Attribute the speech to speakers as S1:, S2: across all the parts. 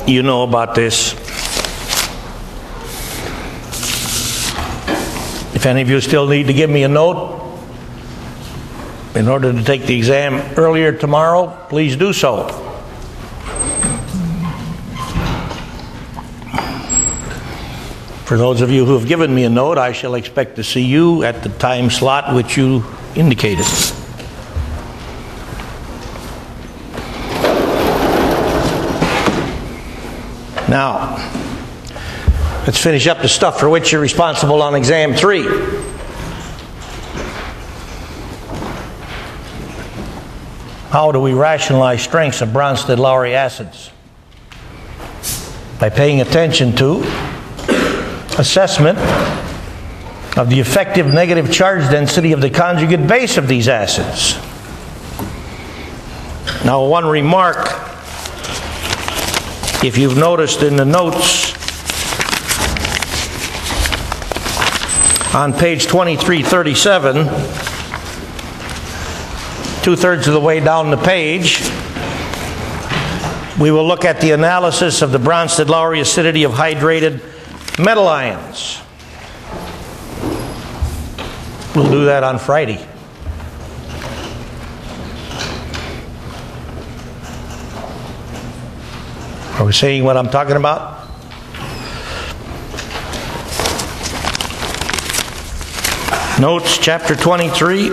S1: you know about this. If any of you still need to give me a note in order to take the exam earlier tomorrow, please do so. For those of you who have given me a note, I shall expect to see you at the time slot which you indicated. Now, let's finish up the stuff for which you're responsible on exam 3. How do we rationalize strengths of Bronsted-Lowry acids? By paying attention to assessment of the effective negative charge density of the conjugate base of these acids. Now, one remark, if you've noticed in the notes on page 2337, 2/3 of the way down the page, we will look at the analysis of the Bronsted-Lowry acidity of hydrated metal ions. We'll do that on Friday. Are we seeing what I'm talking about? Notes, chapter 23,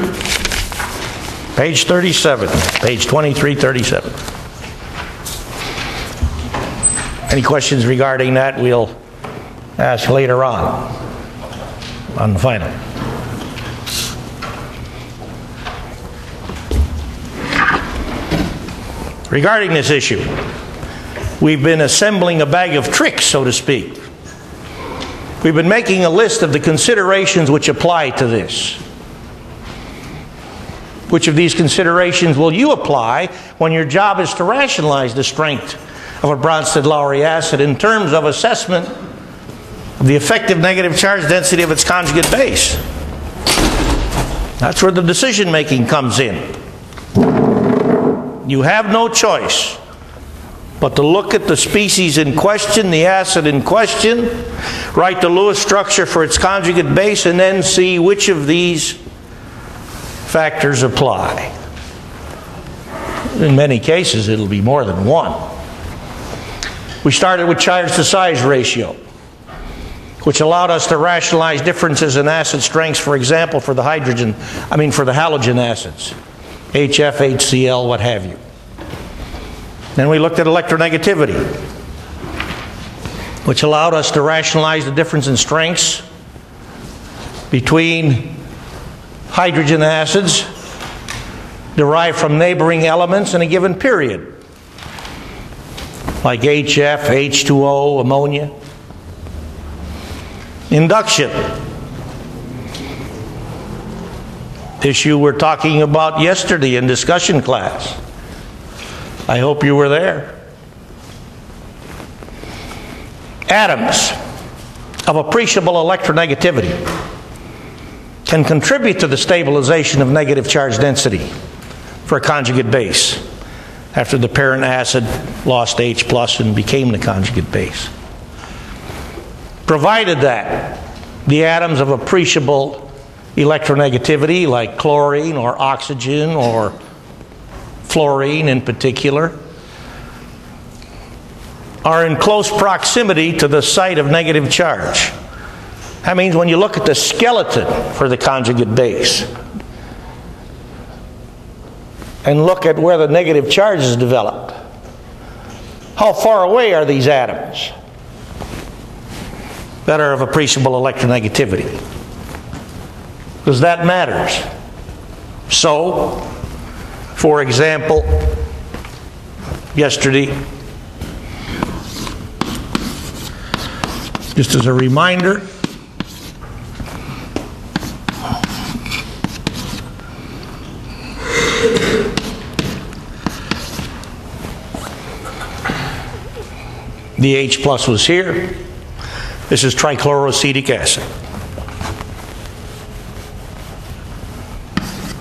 S1: page 37, page 2337. Any questions regarding that, we'll ask later on the final. Regarding this issue, we've been assembling a bag of tricks, so to speak. We've been making a list of the considerations which apply to this. Which of these considerations will you apply when your job is to rationalize the strength of a Bronsted-Lowry acid in terms of assessment of the effective negative charge density of its conjugate base? That's where the decision making comes in. You have no choice but to look at the species in question, the acid in question, write the Lewis structure for its conjugate base, and then see which of these factors apply. In many cases, it'll be more than one. We started with charge to size ratio, which allowed us to rationalize differences in acid strengths, for example, for the halogen acids, HF, HCl, what have you. Then we looked at electronegativity, which allowed us to rationalize the difference in strengths between hydrogen acids derived from neighboring elements in a given period, like HF, H2O, ammonia. Induction, issue we're talking about yesterday in discussion class. I hope you were there. Atoms of appreciable electronegativity can contribute to the stabilization of negative charge density for a conjugate base after the parent acid lost H plus and became the conjugate base, provided that the atoms of appreciable electronegativity, like chlorine or oxygen or fluorine in particular, are in close proximity to the site of negative charge. That means when you look at the skeleton for the conjugate base and look at where the negative charge is developed, how far away are these atoms that are of appreciable electronegativity? Because that matters. So, for example, yesterday, just as a reminder, the H plus was here. This is trichloroacetic acid.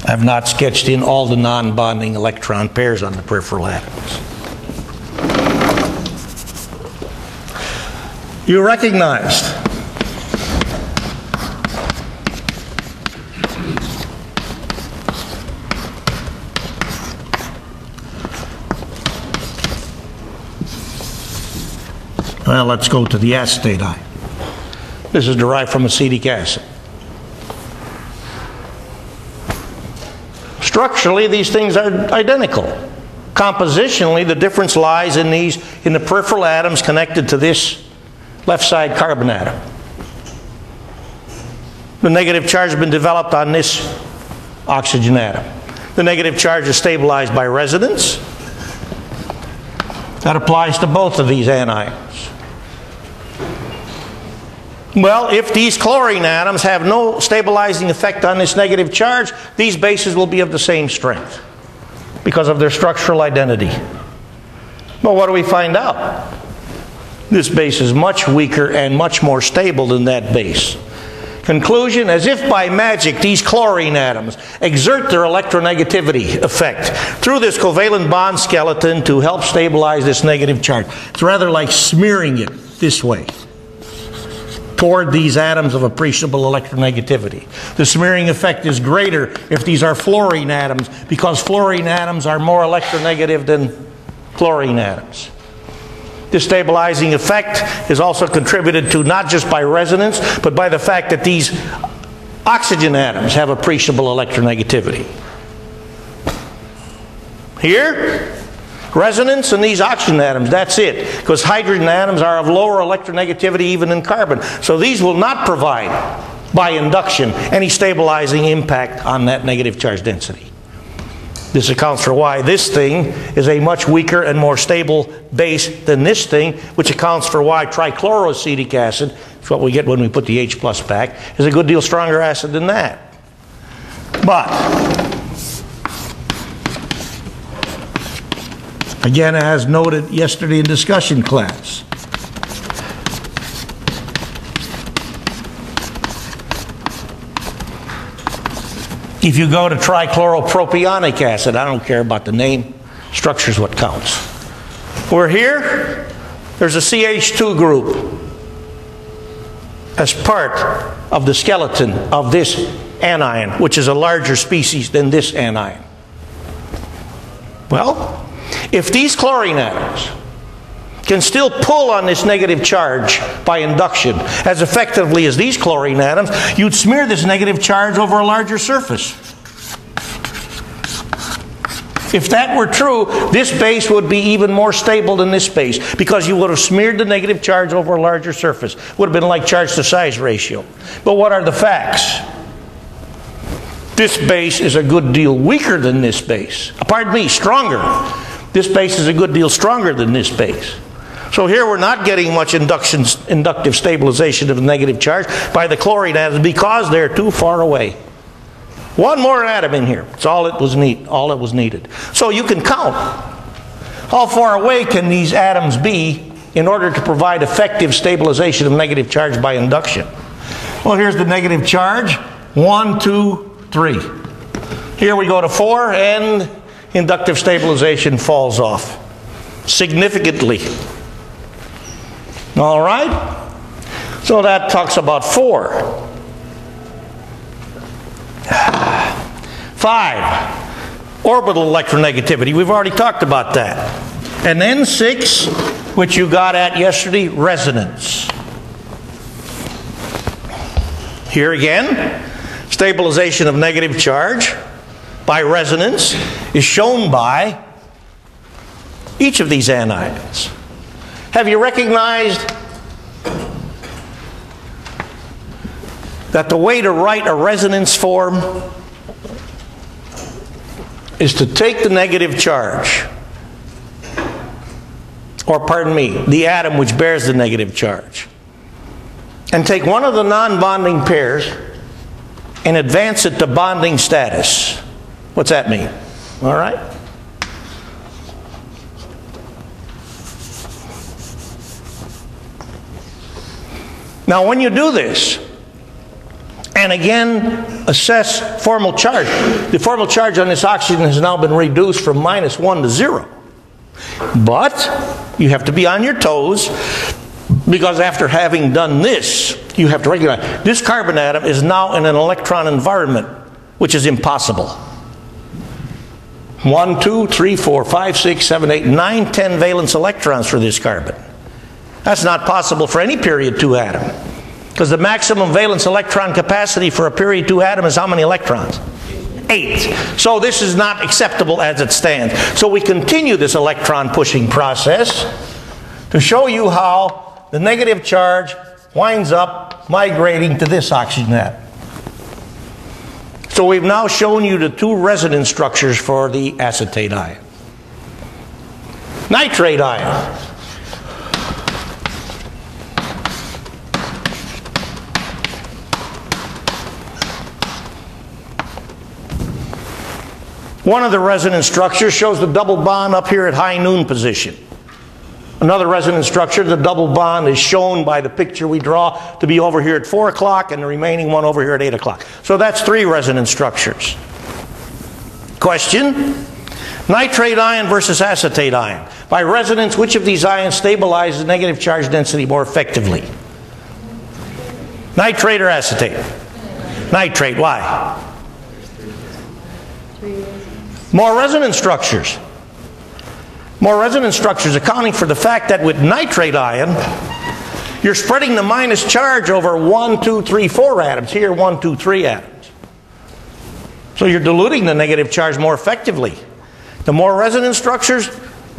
S1: I've not sketched in all the non-bonding electron pairs on the peripheral atoms. you recognized. Well, let's go to the acetate ion. This is derived from acetic acid. Structurally, these things are identical. Compositionally, the difference lies in the peripheral atoms connected to this left side carbon atom. The negative charge has been developed on this oxygen atom. The negative charge is stabilized by resonance. That applies to both of these anions. Well, if these chlorine atoms have no stabilizing effect on this negative charge, these bases will be of the same strength because of their structural identity. But what do we find out? This base is much weaker and much more stable than that base. Conclusion, as if by magic, these chlorine atoms exert their electronegativity effect through this covalent bond skeleton to help stabilize this negative charge. It's rather like smearing it this way toward these atoms of appreciable electronegativity. The smearing effect is greater if these are fluorine atoms, because fluorine atoms are more electronegative than chlorine atoms. This stabilizing effect is also contributed to not just by resonance, but by the fact that these oxygen atoms have appreciable electronegativity. Here, resonance and these oxygen atoms, that's it. Because hydrogen atoms are of lower electronegativity even than carbon. So these will not provide, by induction, any stabilizing impact on that negative charge density. This accounts for why this thing is a much weaker and more stable base than this thing, which accounts for why trichloroacetic acid, that's what we get when we put the H plus back, is a good deal stronger acid than that. But again, as noted yesterday in discussion class, if you go to trichloropropionic acid, I don't care about the name, structure's what counts. We're here, there's a CH2 group as part of the skeleton of this anion, which is a larger species than this anion. Well, if these chlorine atoms can still pull on this negative charge by induction as effectively as these chlorine atoms, you'd smear this negative charge over a larger surface. If that were true, this base would be even more stable than this base, because you would have smeared the negative charge over a larger surface. Would have been like charge to size ratio. But what are the facts? This base is a good deal weaker than this base. Pardon me, stronger. This base is a good deal stronger than this base. So here we're not getting much inductive stabilization of the negative charge by the chlorine atoms because they're too far away. One more atom in here. That's all it was needed. So you can count how far away can these atoms be in order to provide effective stabilization of negative charge by induction. Well, here's the negative charge. 1, 2, 3. Here we go to 4, and inductive stabilization falls off significantly. All right? So that talks about 4. 5, orbital electronegativity. We've already talked about that. And then 6, which you got at yesterday, resonance. Here again, stabilization of negative charge by resonance is shown by each of these anions. Have you recognized that the way to write a resonance form is to take the negative charge, or pardon me, the atom which bears the negative charge, and take one of the non-bonding pairs and advance it to bonding status. What's that mean? All right? Now when you do this, and again assess formal charge, the formal charge on this oxygen has now been reduced from -1 to 0. But you have to be on your toes Because after having done this, you have to recognize this carbon atom is now in an electron environment, which is impossible. 1, 2, 3, 4, 5, 6, 7, 8, 9, 10 valence electrons for this carbon. That's not possible for any period 2 atom. Because the maximum valence electron capacity for a period 2 atom is how many electrons? 8. So this is not acceptable as it stands. So we continue this electron pushing process to show you how the negative charge winds up migrating to this oxygen atom. So we've now shown you the 2 resonance structures for the acetate ion. Nitrate ion. One of the resonance structures shows the double bond up here at high noon position. Another resonance structure, the double bond, is shown by the picture we draw to be over here at 4 o'clock and the remaining one over here at 8 o'clock. So that's 3 resonance structures. Question: nitrate ion versus acetate ion. By resonance, which of these ions stabilizes negative charge density more effectively? Nitrate or acetate? Nitrate. Why? More resonance structures. More resonance structures, accounting for the fact that with nitrate ion, you're spreading the minus charge over 1, 2, 3, 4 atoms. Here, 1, 2, 3 atoms. So you're diluting the negative charge more effectively. The more resonance structures,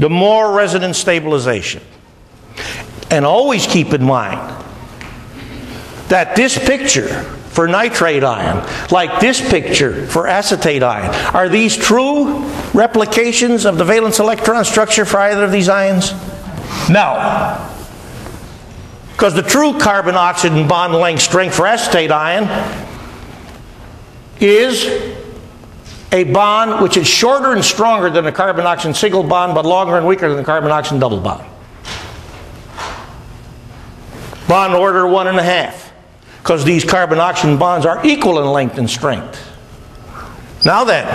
S1: the more resonance stabilization. And always keep in mind that this picture for nitrate ion, like this picture for acetate ion, are these true replications of the valence electron structure for either of these ions? No. Because the true carbon-oxygen bond length strength for acetate ion is a bond which is shorter and stronger than the carbon-oxygen single bond, but longer and weaker than the carbon-oxygen double bond. Bond order 1.5. Because these carbon-oxygen bonds are equal in length and strength. Now then,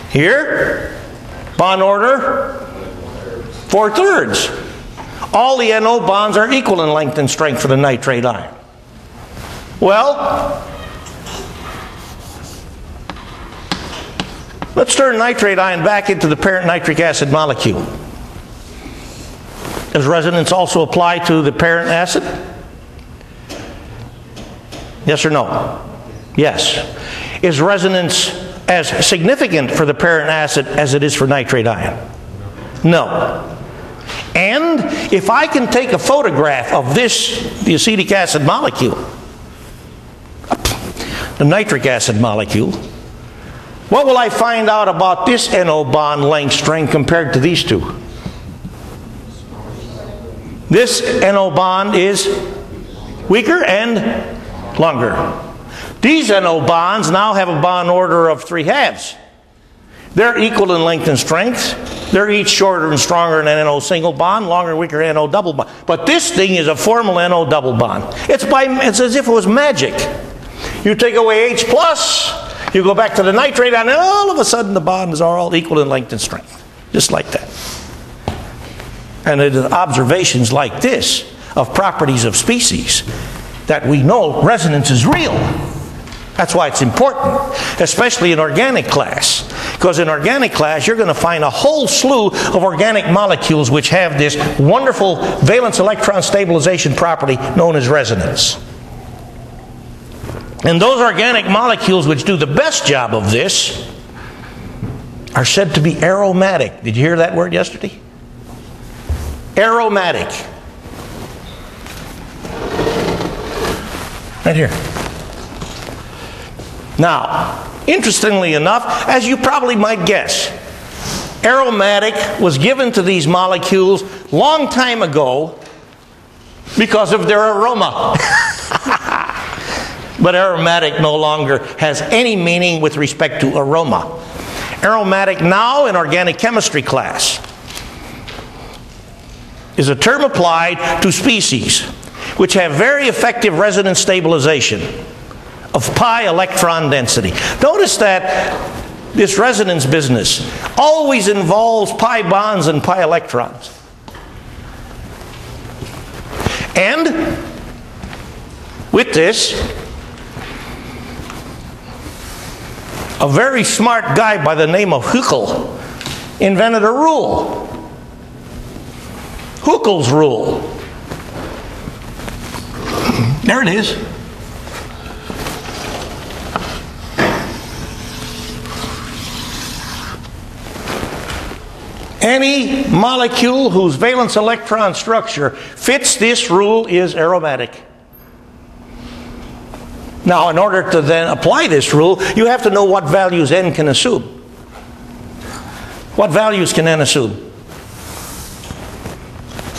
S1: here, bond order 4/3. All the NO bonds are equal in length and strength for the nitrate ion. Well, let's turn nitrate ion back into the parent nitric acid molecule. Does resonance also apply to the parent acid? Yes or no? Yes. Is resonance as significant for the parent acid as it is for nitrate ion? No. And if I can take a photograph of this, the acetic acid molecule, the nitric acid molecule, what will I find out about this NO bond length strength compared to these two? This NO bond is weaker and longer. These NO bonds now have a bond order of 3/2. They're equal in length and strength. They're each shorter and stronger than an NO single bond, longer and weaker NO double bond. But this thing is a formal NO double bond. It's as if it was magic. You take away H+, you go back to the nitrate, and all of a sudden the bonds are all equal in length and strength. Just like that. And it is observations like this of properties of species that we know resonance is real. That's why it's important, especially in organic class. Because in organic class, you're going to find a whole slew of organic molecules which have this wonderful valence electron stabilization property known as resonance. And those organic molecules which do the best job of this are said to be aromatic. Did you hear that word yesterday? Aromatic. Right here. Now, interestingly enough, as you probably might guess, aromatic was given to these molecules long time ago because of their aroma. But aromatic no longer has any meaning with respect to aroma. Aromatic now in organic chemistry class is a term applied to species which have very effective resonance stabilization of pi electron density. Notice that this resonance business always involves pi bonds and pi electrons. And with this, a very smart guy by the name of Huckel invented a rule. Huckel's rule. There it is. Any molecule whose valence electron structure fits this rule is aromatic. Now, in order to then apply this rule, you have to know what values N can assume. What values can N assume?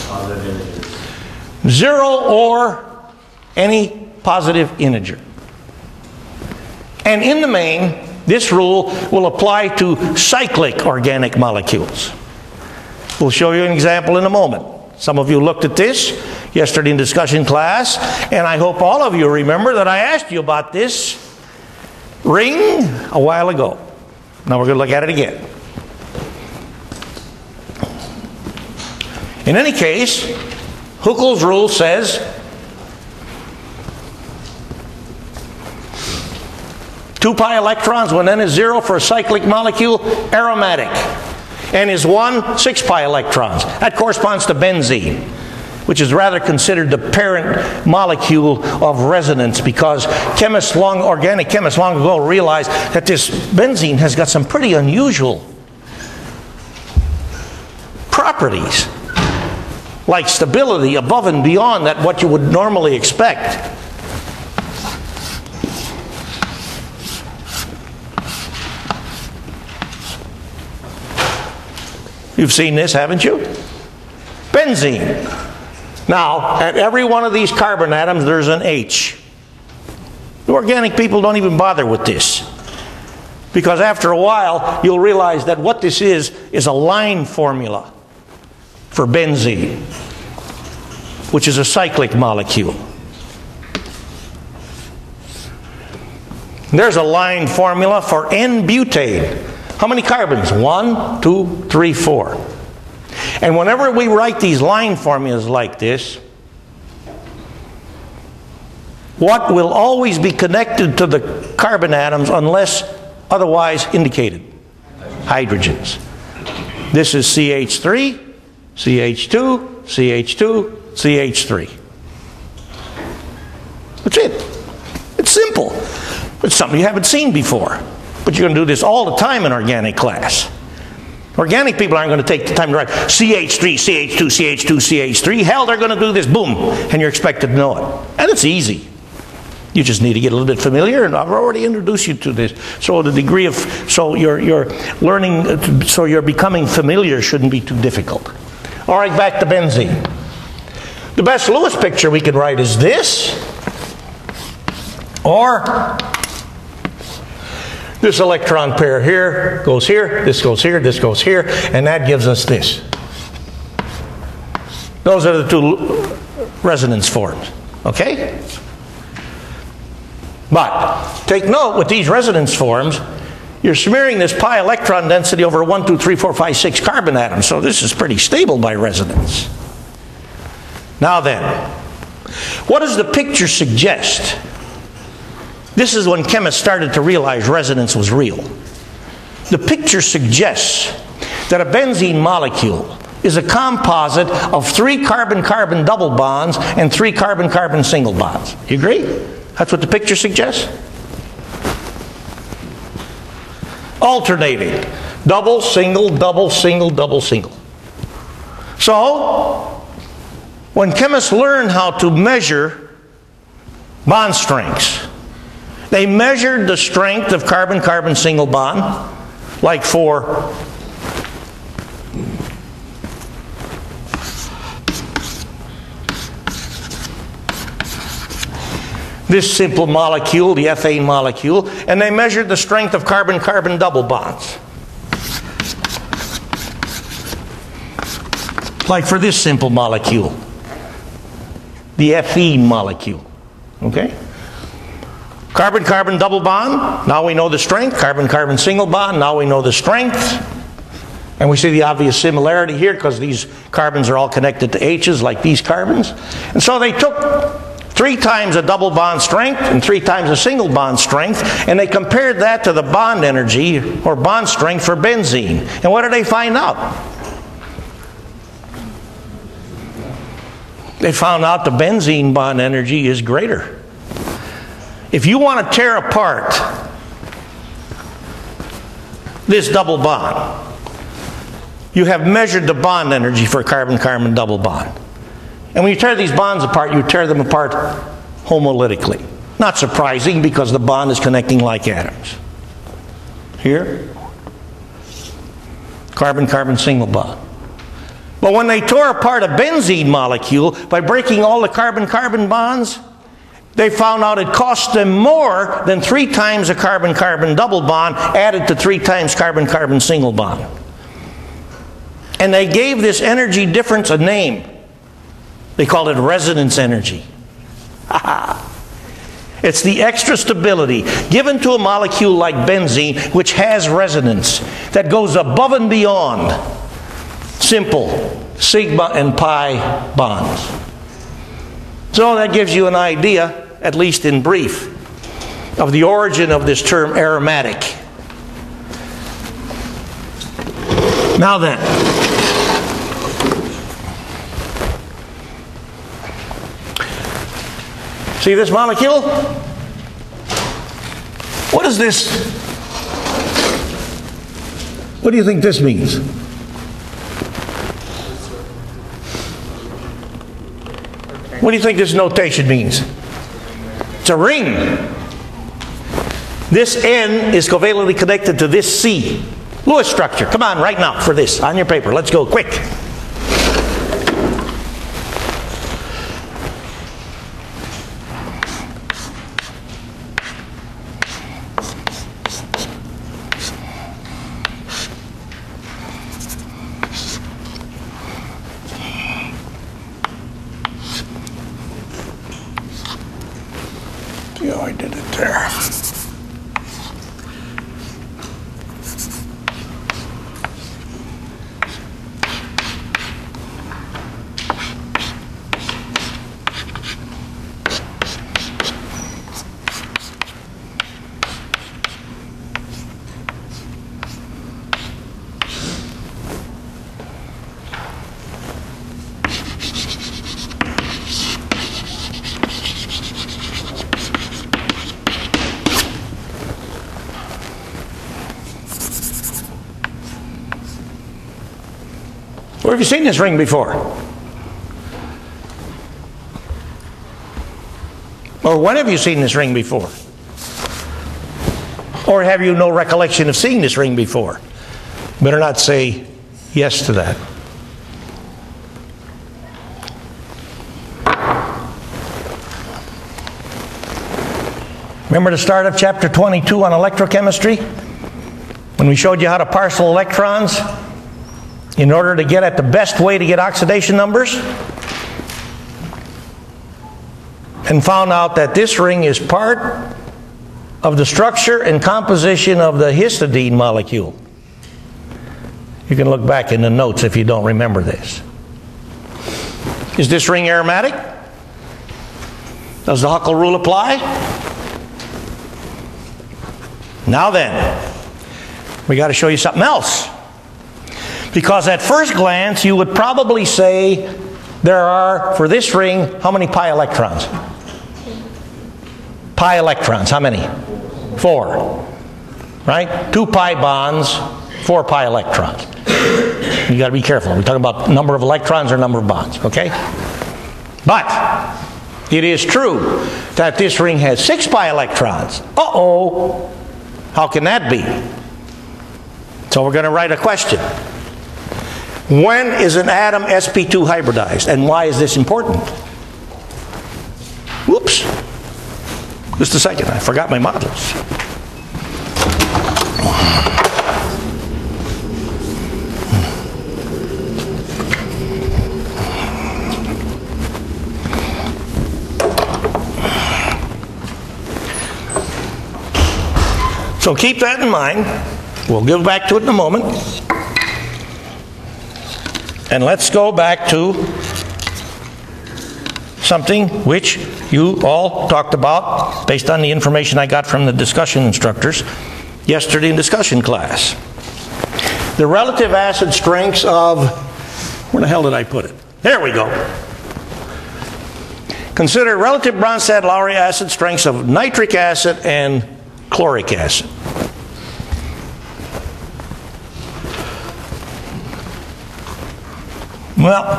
S2: Positive integers.
S1: 0 or any positive integer. And in the main, this rule will apply to cyclic organic molecules. We'll show you an example in a moment. Some of you looked at this yesterday in discussion class, and I hope all of you remember that I asked you about this ring a while ago. Now we're going to look at it again. In any case, Huckel's rule says two pi electrons when N is 0 for a cyclic molecule, aromatic. N is 1, 6 pi electrons. That corresponds to benzene, which is rather considered the parent molecule of resonance, because organic chemists long ago realized that this benzene has got some pretty unusual properties, like stability above and beyond that what you would normally expect. You've seen this, haven't you? Benzene. Now, at every one of these carbon atoms, there's an H. The organic people don't even bother with this, because after a while, you'll realize that what this is a line formula for benzene, which is a cyclic molecule. There's a line formula for N-butane. How many carbons? 1, 2, 3, 4. And whenever we write these line formulas like this, what will always be connected to the carbon atoms unless otherwise indicated? Hydrogens. This is CH3, CH2, CH2, CH3. That's it. It's simple. It's something you haven't seen before. But you're going to do this all the time in organic class. Organic people aren't going to take the time to write CH3, CH2, CH2, CH3. Hell, they're going to do this, boom, and you're expected to know it. And it's easy. You just need to get a little bit familiar, and I've already introduced you to this. So the degree of, so you're learning, so you're becoming familiar shouldn't be too difficult. All right, back to benzene. The best Lewis picture we can write is this, or this electron pair here goes here, this goes here, this goes here, and that gives us this. Those are the two resonance forms, okay? But take note, with these resonance forms, you're smearing this pi electron density over 1, 2, 3, 4, 5, 6 carbon atoms, so this is pretty stable by resonance. Now then, what does the picture suggest? This is when chemists started to realize resonance was real. The picture suggests that a benzene molecule is a composite of 3 carbon-carbon double bonds and 3 carbon-carbon single bonds. You agree? That's what the picture suggests? Alternating. Double, single, double, single, double, single. So, when chemists learn how to measure bond strengths, they measured the strength of carbon-carbon single bond, like for this simple molecule, the ethane molecule, and they measured the strength of carbon-carbon double bonds. Like for this simple molecule, the ethene molecule. Okay? Carbon-carbon double bond, now we know the strength. Carbon-carbon single bond, now we know the strength. And we see the obvious similarity here because these carbons are all connected to H's like these carbons. And so they took 3 times a double bond strength and 3 times a single bond strength, and they compared that to the bond energy or bond strength for benzene. And what did they find out? They found out the benzene bond energy is greater. If you want to tear apart this double bond, you have measured the bond energy for a carbon-carbon double bond. And when you tear these bonds apart, you tear them apart homolytically. Not surprising because the bond is connecting like atoms. Here, carbon-carbon single bond. But when they tore apart a benzene molecule by breaking all the carbon-carbon bonds, they found out it cost them more than 3 times a carbon-carbon double bond added to 3 times carbon-carbon single bond. And they gave this energy difference a name. They called it resonance energy. It's the extra stability given to a molecule like benzene, which has resonance, that goes above and beyond simple sigma and pi bonds. So that gives you an idea, at least in brief, of the origin of this term aromatic. Now then, see this molecule? What is this? What do you think this means? What do you think this notation means? It's a ring. This N is covalently connected to this C. Lewis structure. Come on, right now for this on your paper. Let's go quick. I did it there. Where have you seen this ring before? Or when have you seen this ring before? Or have you no recollection of seeing this ring before? Better not say yes to that. Remember the start of chapter 22 on electrochemistry? When we showed you how to parcel electrons in order to get at the best way to get oxidation numbers? And found out that this ring is part of the structure and composition of the histidine molecule. You can look back in the notes if you don't remember this. Is this ring aromatic? Does the Huckel rule apply? Now then, we got to show you something else. Because at first glance, you would probably say there are, for this ring, how many pi electrons? Pi electrons, how many? 4. Right? 2 pi bonds, 4 pi electrons. You got to be careful. We're talking about number of electrons or number of bonds, okay? But it is true that this ring has 6 pi electrons. Uh-oh! How can that be? So we're going to write a question. When is an atom sp2 hybridized? And why is this important? Whoops. Just a second. I forgot my models. So keep that in mind. We'll get back to it in a moment. And let's go back to something which you all talked about based on the information I got from the discussion instructors yesterday in discussion class. The relative acid strengths of, where the hell did I put it? There we go. Consider relative Bronsted-Lowry acid strengths of nitric acid and chloric acid. Well,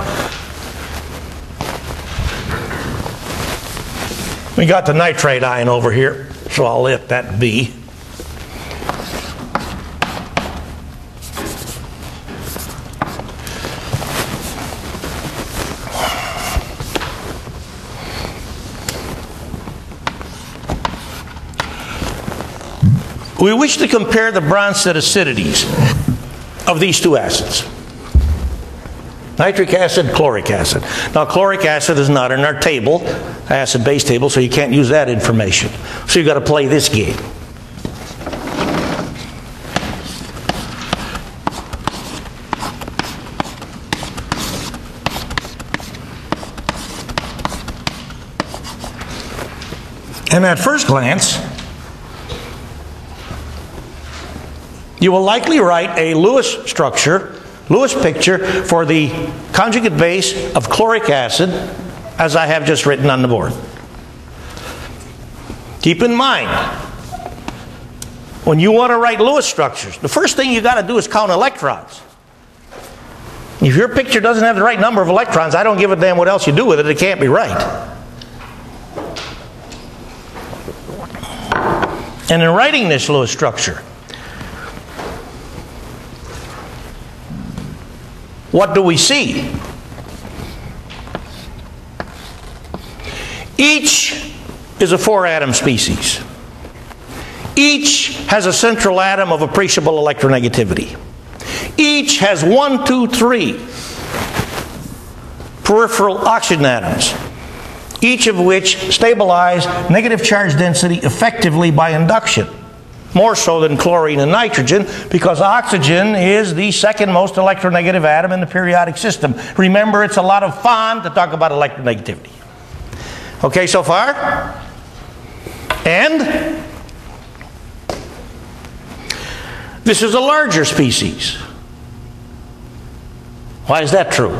S1: we got the nitrate ion over here, so I'll let that be. We wish to compare the Bronsted acidities of these two acids. Nitric acid, chloric acid. Now, chloric acid is not in our table, acid-base table, so you can't use that information. So you've got to play this game. And at first glance, you will likely write a Lewis structure, Lewis picture for the conjugate base of chloric acid as I have just written on the board. Keep in mind, when you want to write Lewis structures, the first thing you got to do is count electrons. If your picture doesn't have the right number of electrons, I don't give a damn what else you do with it, it can't be right. And in writing this Lewis structure, what do we see? Each is a 4-atom species. Each has a central atom of appreciable electronegativity. Each has 1, 2, 3 peripheral oxygen atoms, each of which stabilize negative charge density effectively by induction. More so than chlorine and nitrogen, because oxygen is the second most electronegative atom in the periodic system. Remember, it's a lot of fun to talk about electronegativity. Okay, so far? And this is a larger species. Why is that true?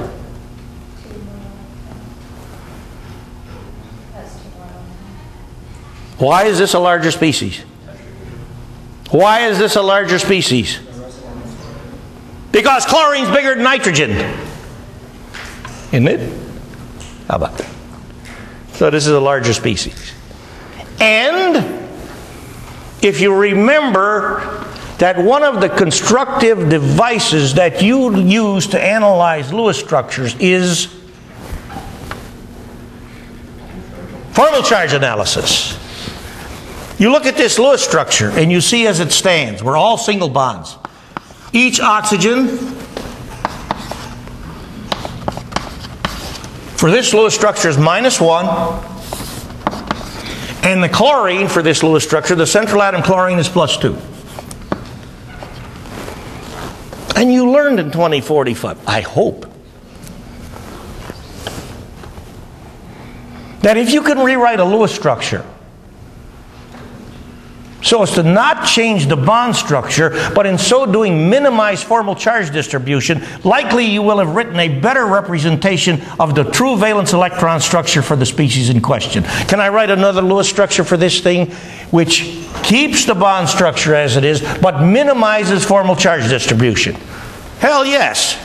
S1: Why is this a larger species? Why is this a larger species? Because chlorine's bigger than nitrogen. Isn't it? How about that? So this is a larger species. And if you remember that one of the constructive devices that you use to analyze Lewis structures is formal charge analysis. You look at this Lewis structure and you see as it stands, we're all single bonds. Each oxygen for this Lewis structure is -1. And the chlorine for this Lewis structure, the central atom chlorine, is +2. And you learned in 2045, I hope, that if you can rewrite a Lewis structure so as to not change the bond structure, but in so doing minimize formal charge distribution, likely you will have written a better representation of the true valence electron structure for the species in question. Can I write another Lewis structure for this thing which keeps the bond structure as it is, but minimizes formal charge distribution? Hell yes.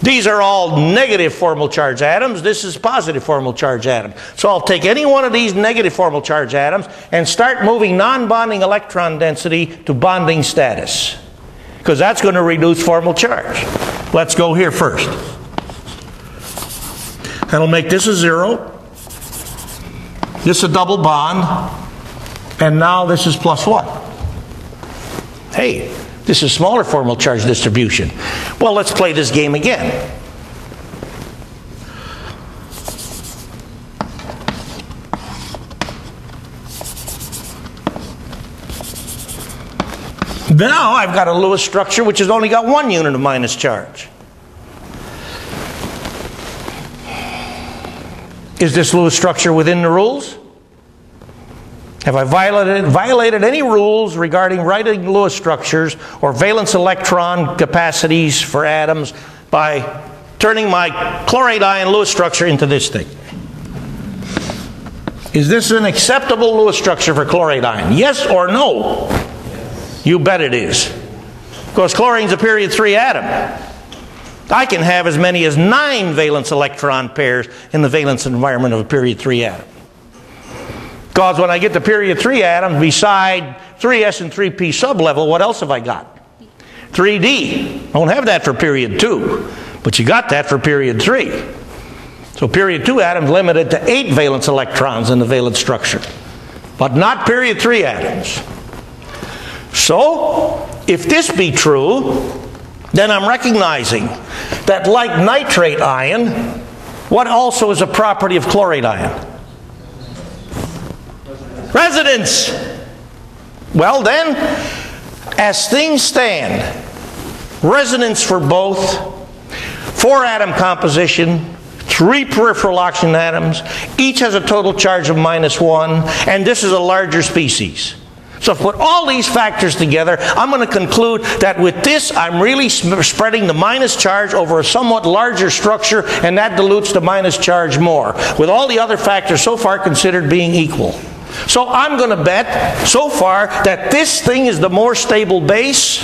S1: These are all negative formal charge atoms. This is positive formal charge atom. So I'll take any one of these negative formal charge atoms and start moving non-bonding electron density to bonding status, because that's going to reduce formal charge. Let's go here first. That'll make this a 0. This a double bond. And now this is +1. Hey, this is smaller formal charge distribution. Well, let's play this game again. Now I've got a Lewis structure which has only got 1 unit of minus charge. Is this Lewis structure within the rules? Have I violated any rules regarding writing Lewis structures or valence electron capacities for atoms by turning my chloride ion Lewis structure into this thing? Is this an acceptable Lewis structure for chloride ion? Yes or no? You bet it is. Because chlorine's a period 3 atom. I can have as many as 9 valence electron pairs in the valence environment of a period 3 atom. Because when I get to period 3 atoms, beside 3s and 3p sublevel, what else have I got? 3d. I don't have that for period 2, but you got that for period 3. So period 2 atoms limited to 8 valence electrons in the valence structure, but not period 3 atoms. So, if this be true, then I'm recognizing that like nitrate ion, what also is a property of chloride ion? Resonance. Well then, as things stand, resonance for both, 4-atom composition, 3 peripheral oxygen atoms, each has a total charge of -1, and this is a larger species. So if I put all these factors together, I'm going to conclude that with this, I'm really spreading the minus charge over a somewhat larger structure, and that dilutes the minus charge more, with all the other factors so far considered being equal. So I'm going to bet, so far, that this thing is the more stable base,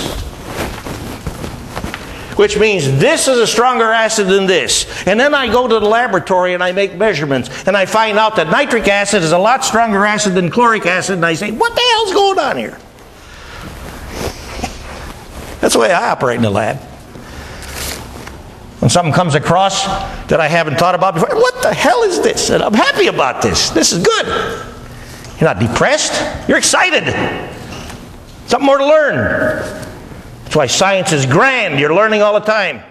S1: which means this is a stronger acid than this. And then I go to the laboratory and I make measurements, and I find out that nitric acid is a lot stronger acid than chloric acid, and I say, what the hell's going on here? That's the way I operate in the lab. When something comes across that I haven't thought about before, what the hell is this? And I'm happy about this. This is good. You're not depressed. You're excited. Something more to learn. That's why science is grand. You're learning all the time.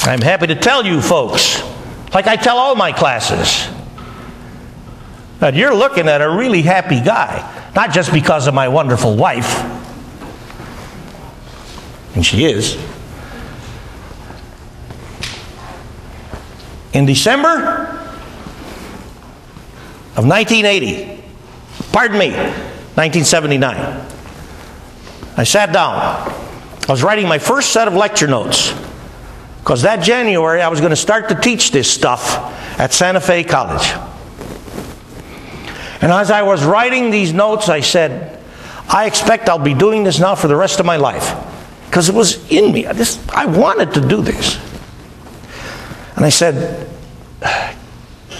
S1: I'm happy to tell you folks, like I tell all my classes, that you're looking at a really happy guy. Not just because of my wonderful wife, and she is. In December of 1980, pardon me, 1979, I sat down. I was writing my first set of lecture notes, because that January I was going to start to teach this stuff at Santa Fe College. And as I was writing these notes, I said, I expect I'll be doing this now for the rest of my life. Because it was in me. I wanted to do this. And I said,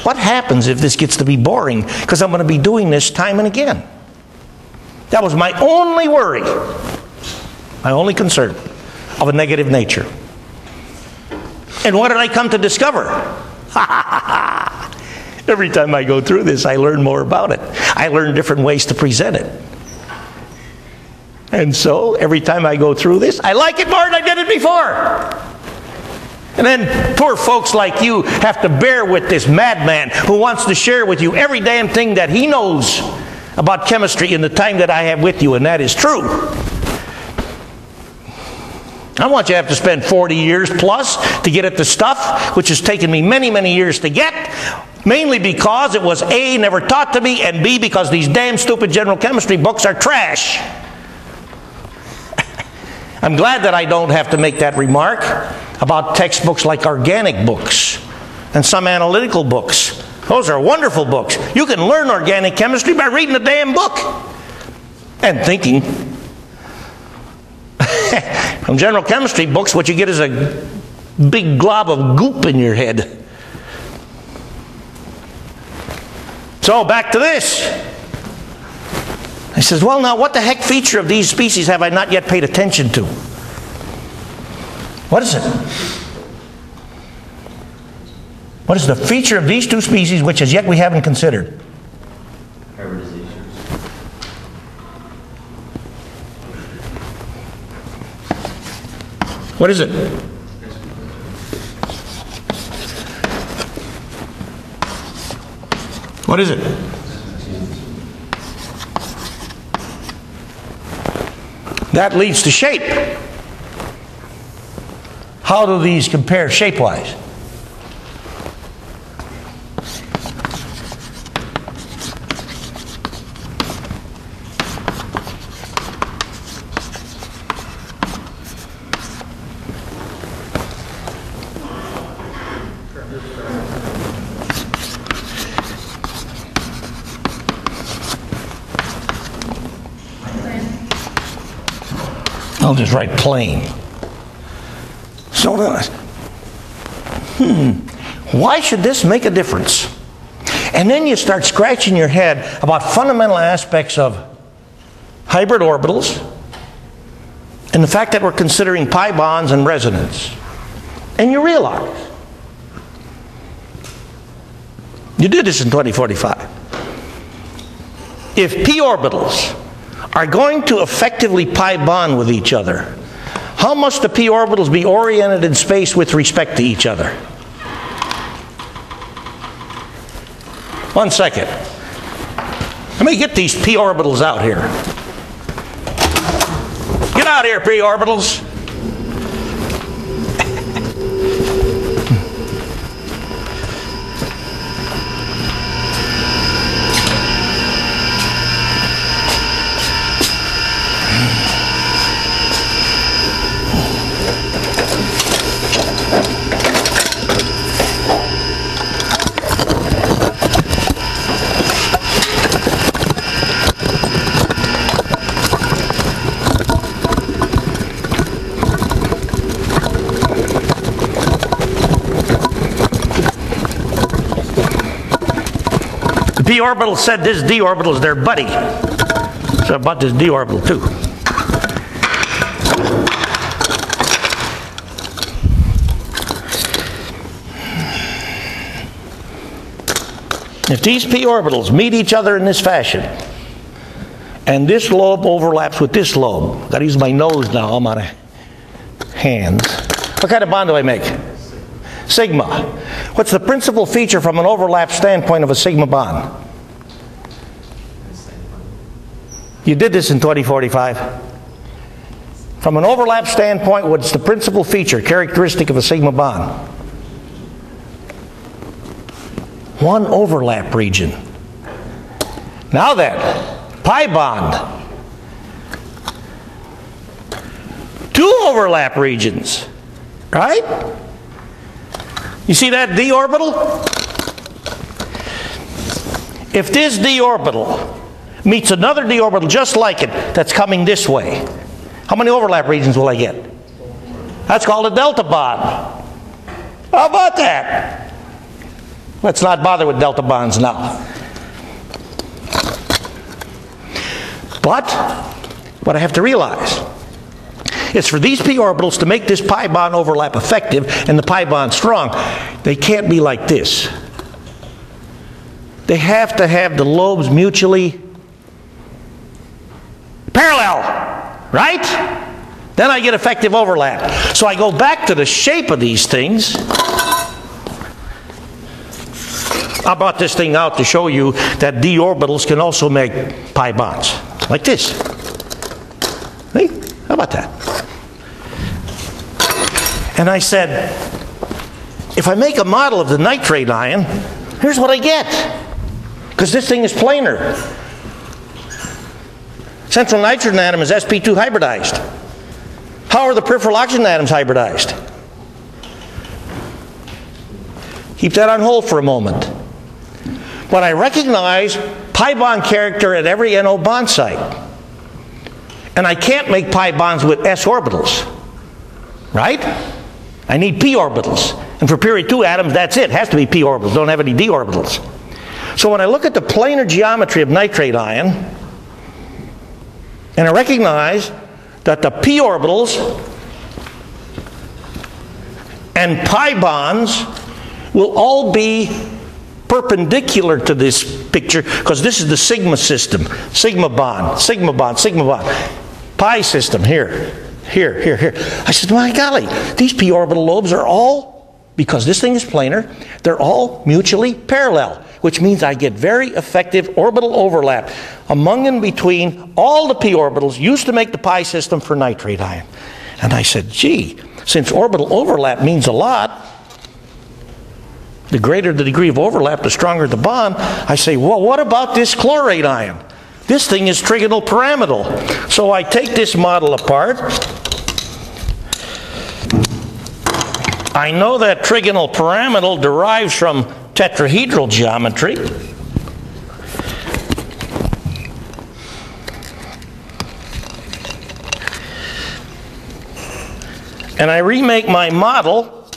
S1: what happens if this gets to be boring? Because I'm going to be doing this time and again. That was my only worry, my only concern of a negative nature. And what did I come to discover? Every time I go through this, I learn more about it. I learn different ways to present it. And so, every time I go through this, I like it more than I did it before. And then poor folks like you have to bear with this madman who wants to share with you every damn thing that he knows about chemistry in the time that I have with you, and that is true. I want you to have to spend 40 years plus to get at the stuff which has taken me many, many years to get, mainly because it was A, never taught to me, and B, because these damn stupid general chemistry books are trash. I'm glad that I don't have to make that remark about textbooks like organic books and some analytical books. Those are wonderful books. You can learn organic chemistry by reading the damn book and thinking. From general chemistry books, what you get is a big glob of goop in your head. So back to this. I says, well, now what the heck feature of these species have I not yet paid attention to? What is it? What is the feature of these two species which as yet we haven't considered?
S2: Hybridization.
S1: What is it? What is it? That leads to shape. How do these compare shape-wise? I'll just write plane. So why should this make a difference? And then you start scratching your head about fundamental aspects of hybrid orbitals and the fact that we're considering pi bonds and resonance. And you realize, you did this in 2045. If p orbitals are going to effectively pi bond with each other, how must the p orbitals be oriented in space with respect to each other? 1 second. Let me get these p orbitals out here. Get out here, p orbitals. P orbital said this d orbital is their buddy. So about this d orbital too. If these p orbitals meet each other in this fashion, and this lobe overlaps with this lobe, gotta use my nose now, I'm out of hands. What kind of bond do I make? Sigma. What's the principal feature from an overlap standpoint of a sigma bond? You did this in 2045. From an overlap standpoint, what's the principal feature, characteristic of a sigma bond? One overlap region. Now then, pi bond. Two overlap regions, right? You see that d orbital? If this d orbital meets another d orbital just like it that's coming this way, how many overlap regions will I get? That's called a delta bond. How about that? Let's not bother with delta bonds now. But what I have to realize is for these p orbitals to make this pi bond overlap effective and the pi bond strong, they can't be like this. They have to have the lobes mutually parallel, right? Then I get effective overlap. So I go back to the shape of these things. I brought this thing out to show you that d orbitals can also make pi bonds, like this. See? How about that? And I said, if I make a model of the nitrate ion, here's what I get. Because this thing is planar. Central nitrogen atom is sp2 hybridized. How are the peripheral oxygen atoms hybridized? Keep that on hold for a moment. But I recognize pi bond character at every NO bond site. And I can't make pi bonds with s orbitals. Right? I need p orbitals. And for period 2 atoms, that's it. It has to be p orbitals. Don't have any d orbitals. So when I look at the planar geometry of nitrate ion, and I recognize that the p orbitals and pi bonds will all be perpendicular to this picture, because this is the sigma system. Sigma bond, sigma bond, sigma bond. Pi system here, here, here, here. I said, my golly, these p orbital lobes are all, because this thing is planar, they're all mutually parallel, which means I get very effective orbital overlap among and between all the p orbitals used to make the pi system for nitrate ion. And I said, gee, since orbital overlap means a lot, the greater the degree of overlap, the stronger the bond. I say, well, what about this chlorate ion? This thing is trigonal pyramidal. So I take this model apart. I know that trigonal pyramidal derives from tetrahedral geometry. And I remake my model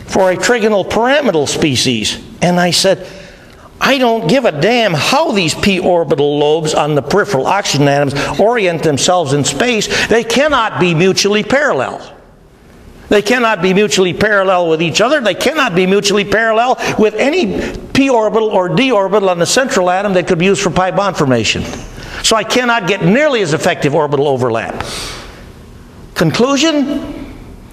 S1: for a trigonal pyramidal species. And I said, I don't give a damn how these p orbital lobes on the peripheral oxygen atoms orient themselves in space. They cannot be mutually parallel. They cannot be mutually parallel with each other. They cannot be mutually parallel with any p orbital or d orbital on the central atom that could be used for pi bond formation. So I cannot get nearly as effective orbital overlap. Conclusion?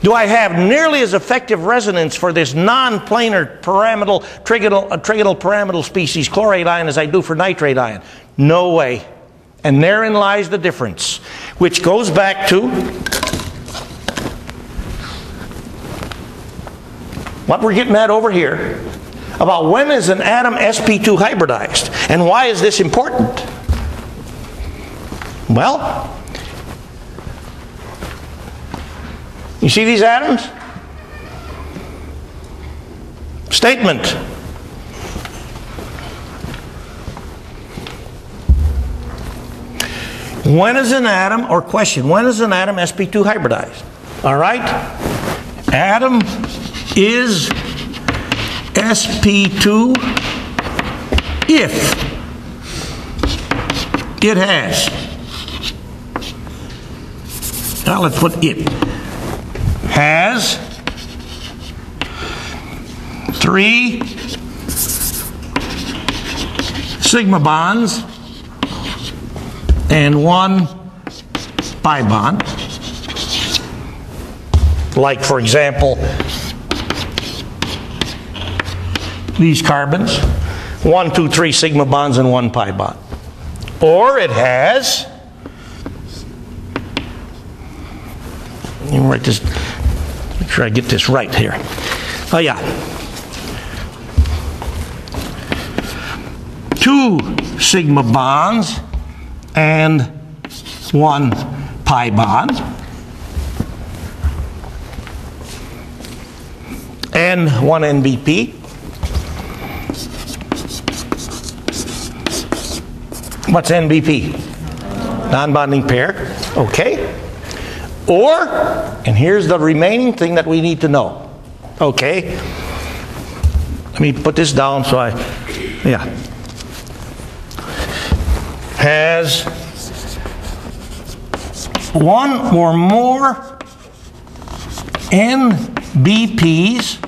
S1: Do I have nearly as effective resonance for this non-planar pyramidal, trigonal pyramidal species chlorate ion as I do for nitrate ion? No way. And therein lies the difference, which goes back to what we're getting at over here about when is an atom sp2 hybridized and why is this important? Well, you see these atoms? Statement. When is an atom, or question, when is an atom sp2 hybridized? All right? Atom is sp2 if it has, now let's put it, has 3 sigma bonds and 1 pi bond. Like, for example, these carbons, 1, 2, 3 sigma bonds and 1 pi bond. Or it has, let me write this, make sure I get this right here. Oh yeah. 2 sigma bonds and 1 pi bond. And 1 NBP. What's NBP? Non-bonding pair. Okay. Or, and here's the remaining thing that we need to know. Okay. Let me put this down so yeah. Has 1 or more NBPs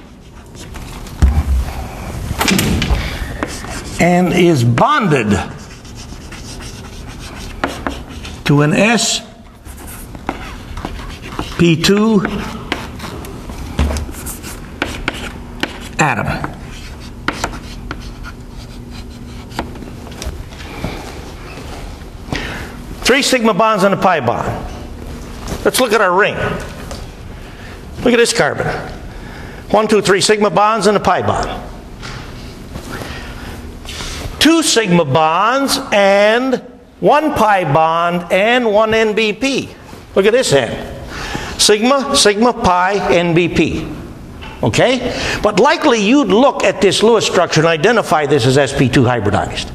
S1: and is bonded to an sp2 atom. Three sigma bonds and a pi bond. Let's look at our ring. Look at this carbon. 1, 2, 3 sigma bonds and a pi bond. 2 sigma bonds and 1 pi bond and 1 NBP. Look at this end. Sigma, sigma, pi, NBP. Okay? But likely you'd look at this Lewis structure and identify this as sp2 hybridized.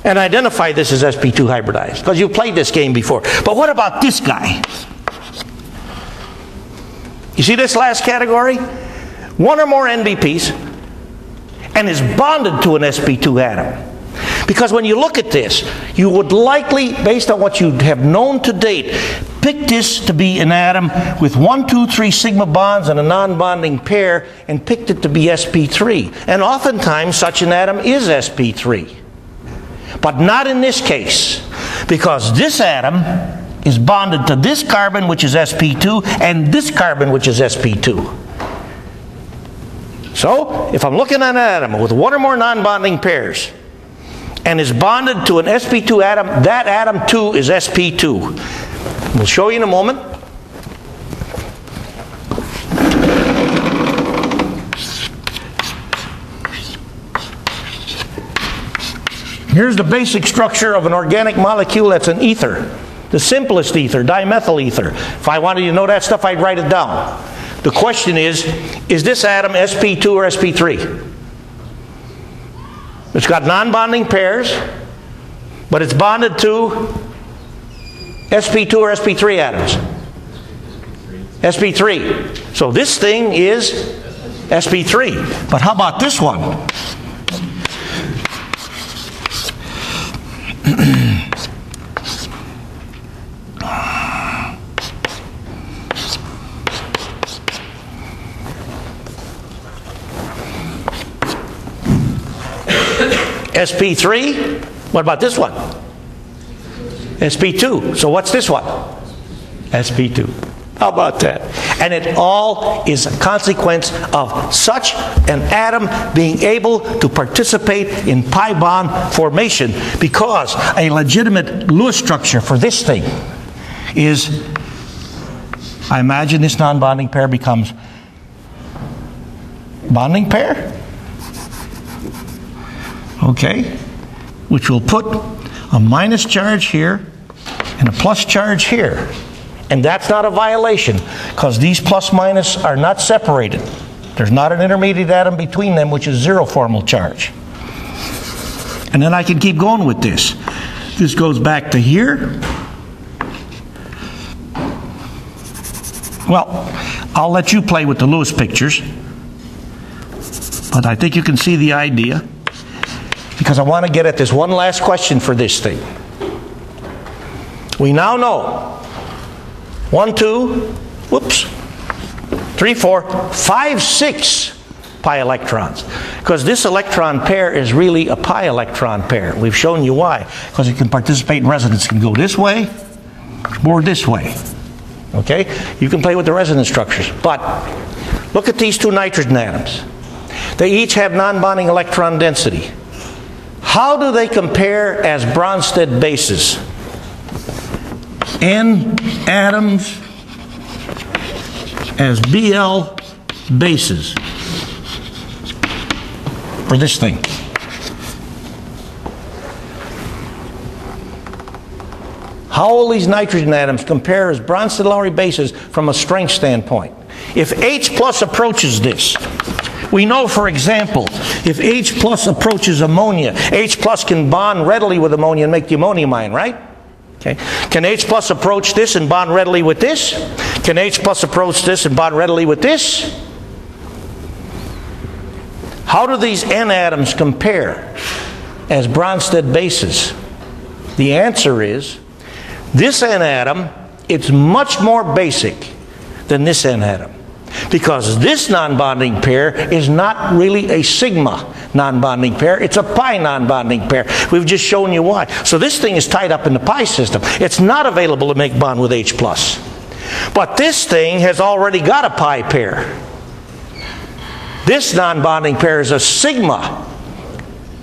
S1: And identify this as sp2 hybridized, because you've played this game before. But what about this guy? You see this last category? 1 or more NBPs and is bonded to an sp2 atom. Because when you look at this, you would likely, based on what you have known to date, pick this to be an atom with 1, 2, 3 sigma bonds and a non-bonding pair, and picked it to be sp3. And oftentimes such an atom is sp3. But not in this case, because this atom is bonded to this carbon, which is sp2, and this carbon, which is sp2. So, if I'm looking at an atom with 1 or more non-bonding pairs, and is bonded to an sp2 atom, that atom too is sp2. We'll show you in a moment. Here's the basic structure of an organic molecule that's an ether. The simplest ether, dimethyl ether. If I wanted you to know that stuff, I'd write it down. The question is this atom sp2 or sp3? It's got non-bonding pairs, but it's bonded to sp2 or sp3 atoms? sp3. So this thing is sp3. But how about this one? sp3. What about this one? sp2. So what's this one? sp2. How about that? And it all is a consequence of such an atom being able to participate in pi bond formation, because a legitimate Lewis structure for this thing is, I imagine this non-bonding pair becomes bonding pair. Okay, which will put a minus charge here and a plus charge here. And that's not a violation, because these plus minus are not separated. There's not an intermediate atom between them, which is zero formal charge. And then I can keep going with this. This goes back to here. Well, I'll let you play with the Lewis pictures, but I think you can see the idea, because I want to get at this one last question for this thing. We now know 1, 2, whoops, 3, 4, 5, 6 pi electrons. Because this electron pair is really a pi electron pair. We've shown you why. Because it can participate in resonance. It can go this way or this way. Okay? You can play with the resonance structures. But look at these two nitrogen atoms. They each have non-bonding electron density. How do they compare as Bronsted bases? N atoms as Bl bases for this thing. How will these nitrogen atoms compare as Bronsted-Lowry bases from a strength standpoint? If H plus approaches this, we know, for example, if H plus approaches ammonia, H plus can bond readily with ammonia and make the ammonium ion, right? Okay. Can H plus approach this and bond readily with this? Can H plus approach this and bond readily with this? How do these N atoms compare as Bronsted bases? The answer is, this N atom, it's much more basic than this N atom. Because this non-bonding pair is not really a sigma non-bonding pair. It's a pi non-bonding pair. We've just shown you why. So this thing is tied up in the pi system. It's not available to make bond with H+. But this thing has already got a pi pair. This non-bonding pair is a sigma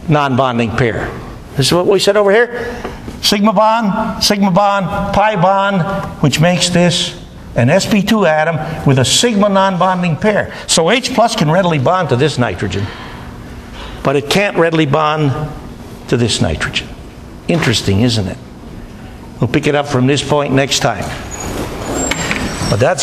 S1: non-bonding pair. This is what we said over here. Sigma bond, pi bond, which makes this an sp2 atom with a sigma non-bonding pair. So H plus can readily bond to this nitrogen, but it can't readily bond to this nitrogen. Interesting, isn't it? We'll pick it up from this point next time. But that's